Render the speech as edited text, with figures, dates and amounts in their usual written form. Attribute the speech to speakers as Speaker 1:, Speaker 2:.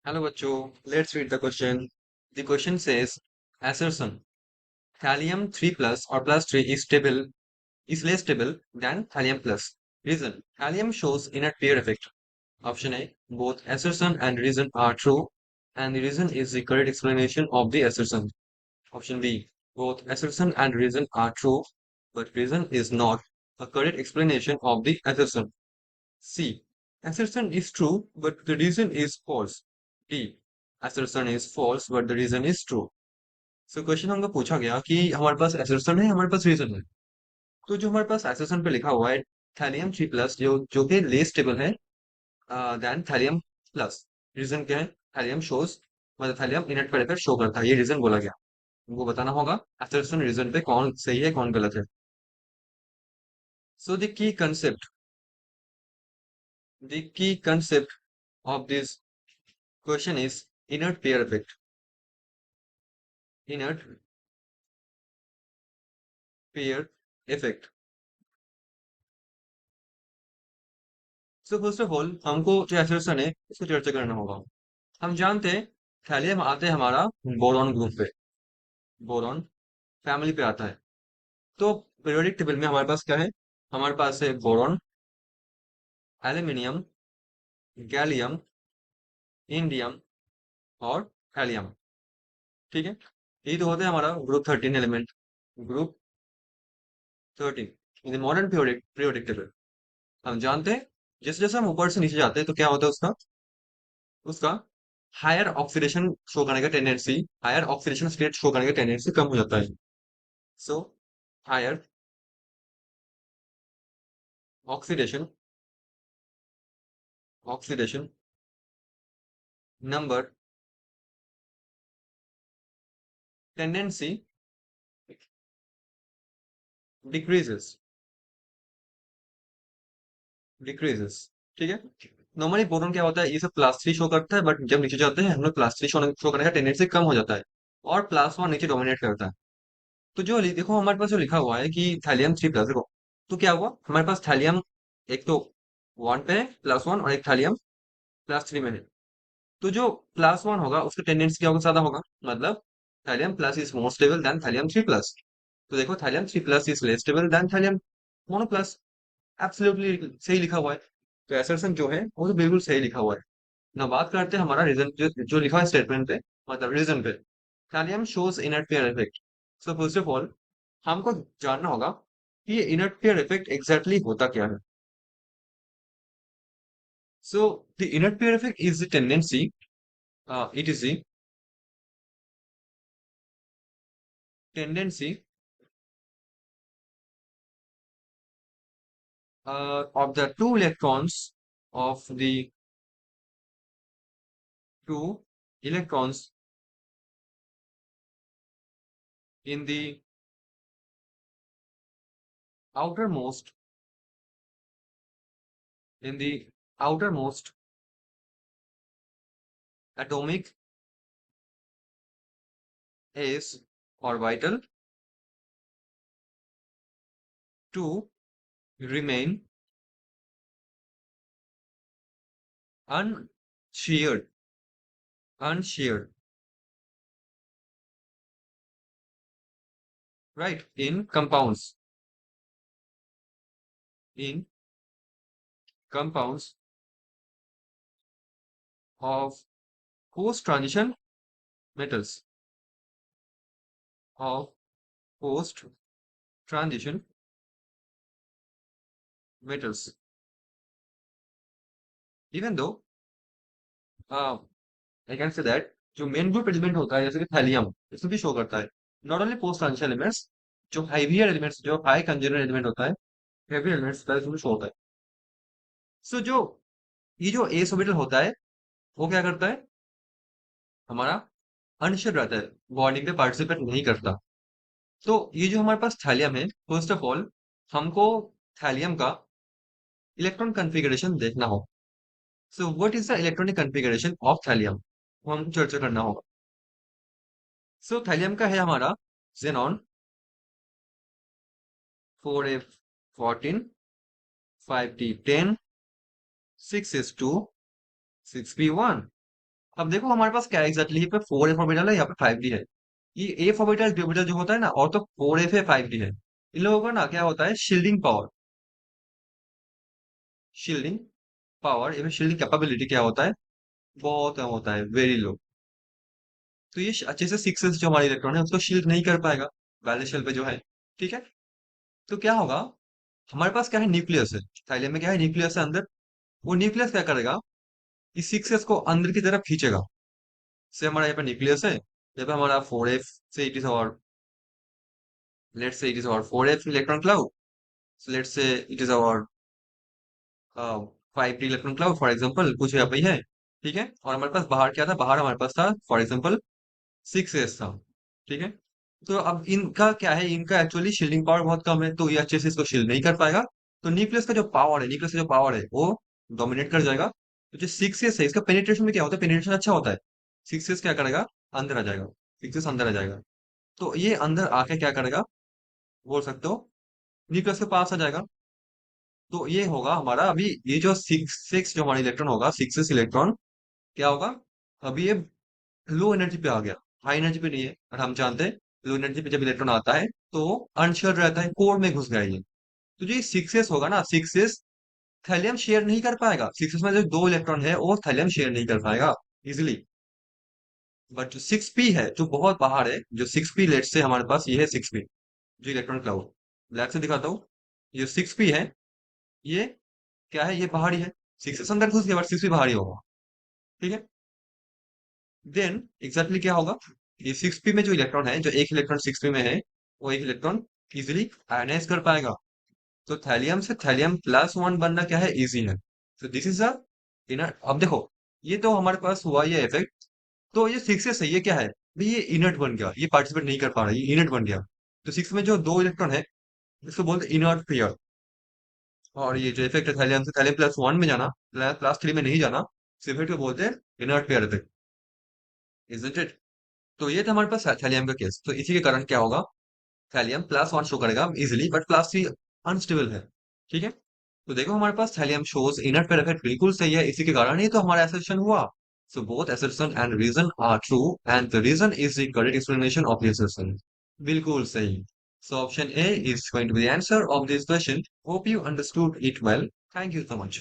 Speaker 1: Hello, bachcho. Let's read the question. The question says, assertion. Thallium 3 plus or plus 3 is less stable than thallium plus. Reason. Thallium shows inert pair effect. Option A. Both assertion and reason are true, and the reason is the correct explanation of the assertion. Option B. Both assertion and reason are true, but reason is not a correct explanation of the assertion. C. Assertion is true, but the reason is false. D. Assertion is false, but the reason is true. So question हमको पूछा गया कि हमारे पास assertion है, हमारे पास reason है। तो जो हमारे पास assertion पे लिखा हुआ है थैलियम 3 प्लस जो कि लेस स्टेबल है देन थैलियम प्लस। रीजन क्या है? थैलियम शोज मतलब थैलियम इनर्ट पर शो करता है, ये रीजन बोला गया। हमको बताना होगा assertion रीजन पे कौन सही है कौन गलत है। So the key concept of this question is inert pair effect. Inert pair effect. So first of all हमको जो एसोसिएशन है इसको चर्चा करना होगा। हम जानते हैं थैलियम आते हैं हमारा बोरॉन ग्रुप पे, बोरॉन फैमिली पे आता है। तो पीरियोडिक टेबल में हमारे पास क्या है? हमारे पास है बोरॉन, एल्यूमिनियम, गैलियम, इंडियम और हेलियम। ठीक है, ये तो होते हैं हमारा group 13 element, group 13 in the modern periodic table. हम जानते हैं जैसे जैसे हम ऊपर से नीचे जाते हैं तो क्या होता है उसका उसका हायर ऑक्सीडेशन शो करने का tendency, higher oxidation state show करने का टेंडेंसी कम हो जाता है। So higher oxidation oxidation number tendency decreases decreases. ठीक है, नॉर्मली बोरॉन क्या होता है, ये सब प्लस थ्री शो करता है, बट जब नीचे जाते हैं हम लोग प्लस थ्री शो करने का टेंडेंसी कम हो जाता है और प्लस वन नीचे डोमिनेट करता है। तो जो देखो हमारे पास जो लिखा हुआ है कि थैलियम 3 प्लस, देखो तो क्या हुआ हमारे पास थैलियम एक तो वन पे है प्लस वन, और एक थैलियम प्लस थ्री में है। तो जो प्लस वन होगा उसका टेंडेंसी क्या होगा, ज्यादा होगा। मतलब thallium plus is more stable then thallium 3 plus. तो देखो thallium 3 plus is less stable then thallium mono plus. Absolutely सही लिखा हुआ है। तो असर्शन जो है वो तो बिल्कुल सही लिखा हुआ है। ना बात करते हैं हमारा रीजन जो लिखा है स्टेटमेंट पे, मतलब रीजन पे। Thallium shows inert pair effect. So first of all हमको जानना होगा कि ये इनर्ट पेयर इफेक्ट एग्जैक्टली होता क्या है। So the inert pair effect is the tendency, it is the tendency of the two electrons of the two electrons in the outermost in the outermost atomic s orbital to remain unshared unshared, right, in compounds of post transition metals, of post transition metals, even though I can say that जो main group element होता है जैसे कि thallium, इसमें भी show करता है। Not only post transition elements, जो हाईवियर एलिमेंट्स जो हाई कंज्यूमर एलिमेंट होता है, हेवी एलिमेंट्स का इसमें शो होता है। सो जो ये जो एस ऑर्बिटल होता है वो क्या करता है, हमारा अनशियर रहता है, बॉन्डिंग पे पार्टिसिपेट नहीं करता। तो ये जो हमारे पास थैलियम है, फर्स्ट ऑफ ऑल हमको थैलियम का इलेक्ट्रॉन कन्फिगरेशन देखना हो। So what is the electronic configuration of thallium, वो हमको चर्चा करना होगा। सो थैलियम का है हमारा xenon 4f14, 5d10, 6s2, 6p1। अब देखो हमारे पास क्या है एग्जैक्टली, पे 4f ऑर्बिटल है, यहाँ पे 5d है। ये एफ ऑर्बिटल डी ऑर्बिटल जो होता है ना, और तो 4f है 5d है, इन लोगों का ना क्या होता है, शील्डिंग पावर, शील्डिंग पावर या शील्डिंग कैपेबिलिटी क्या होता है, बहुत कम होता है, वेरी लो। तो ये अच्छे से 6s जो हमारे इलेक्ट्रॉन है उसको शील्ड नहीं कर पाएगा, वैलेंस शेल पे जो है। ठीक है। तो क्या होगा, हमारे पास क्या है, न्यूक्लियस है, थाइलियम में क्या है, न्यूक्लियस है अंदर। वो न्यूक्लियस क्या करेगा, इस 6s को अंदर की तरफ खींचेगा। से हमारा यहाँ पे न्यूक्लियस है, यहाँ पे हमारा 4f, से इट इज और लेट्स से इट इज और 4f electron cloud, so let's say it is our 5d electron cloud for example, कुछ यहाँ पे ही है। ठीक है। और हमारे पास बाहर क्या था, बाहर हमारे पास था फॉर एग्जांपल 6s था। ठीक है। तो अब इनका क्या है, इनका एक्चुअली शील्डिंग पावर बहुत कम है, तो ये अच्छे से इसको शील्ड नहीं कर पाएगा। तो न्यूक्लियस का जो पावर है, न्यूक्लियस का जो पावर है वो डोमिनेट कर जाएगा। तो जो 6s है इसका पेनिट्रेशन में क्या होता है, पेनिट्रेशन अच्छा होता है। 6s क्या करेगा, अंदर आ जाएगा, 6s अंदर आ जाएगा। तो ये अंदर आके क्या करेगा, बोल सकते हो, न्यूक्लियस के पास आ जाएगा। तो ये होगा हमारा अभी, ये जो सिक्स सिक्स जो हमारा इलेक्ट्रॉन होगा, 6s इलेक्ट्रॉन क्या होगा, अभी ये लो एनर्जी पे आ गया, हाई एनर्जी पे नहीं है। और हम जानते हैं लो एनर्जी पे जब इलेक्ट्रॉन आता है तो अनशेयर्ड रहता है, कोर में घुस गया ये। तो जो ये 6s होगा ना, 6s थैलियम शेयर नहीं कर पाएगा, 6s में जो दो इलेक्ट्रॉन है वो थैलियम शेयर नहीं कर पाएगा इजिली। बट जो 6p है जो बहुत बाहर है, जो 6p लेट से हमारे पास ये है 6p, जो इलेक्ट्रॉन क्लाउड, ब्लैक से दिखाता हूँ। ये 6p है, ये क्या है, ये बाहरी है। 6s अंदर घुस गया बट 6p बाहरी होगा। ठीक है। देन एग्जैक्टली क्या होगा, ये 6p में जो इलेक्ट्रॉन है, जो एक इलेक्ट्रॉन 6p में है, वो एक इलेक्ट्रॉन इजिली आयनाइज कर पाएगा। तो थैलियम से थैलियम प्लस वन बनना क्या है, इजी है। तो दिस इज अ इनर्ट। अब देखो, ये तो हमारे पास हुआ ये इफेक्ट। तो ये 6s है, ये क्या है भाई, ये इनर्ट बन गया, ये पार्टिसिपेट नहीं कर पा रहा, ये इनर्ट बन गया। तो 6 में जो दो इलेक्ट्रॉन है, इसको बोलते हैं इनर्ट पेयर। और ये जो इफेक्ट है थैलियम से थैलियम प्लस वन में जाना, प्लस थ्री में नहीं जाना, इस इफेक्ट को बोलते हैं inert pair effect, isn't it. तो ये था हमारे पास थैलियम का केस। तो इसी के कारण क्या होगा, थैलियम प्लस वन शो करेगा easily, but plus three unstable है। ठीक है। तो देखो हमारे पास thallium shows inert pair effect बिल्कुल सही है, इसी के कारण ही तो हमारा एसर्शन हुआ। So both assertion and reason are true, and the reason is the correct explanation of the assertion। बिल्कुल सही। So option A is going to be the answer of this question. Hope you understood it well. Thank you so much.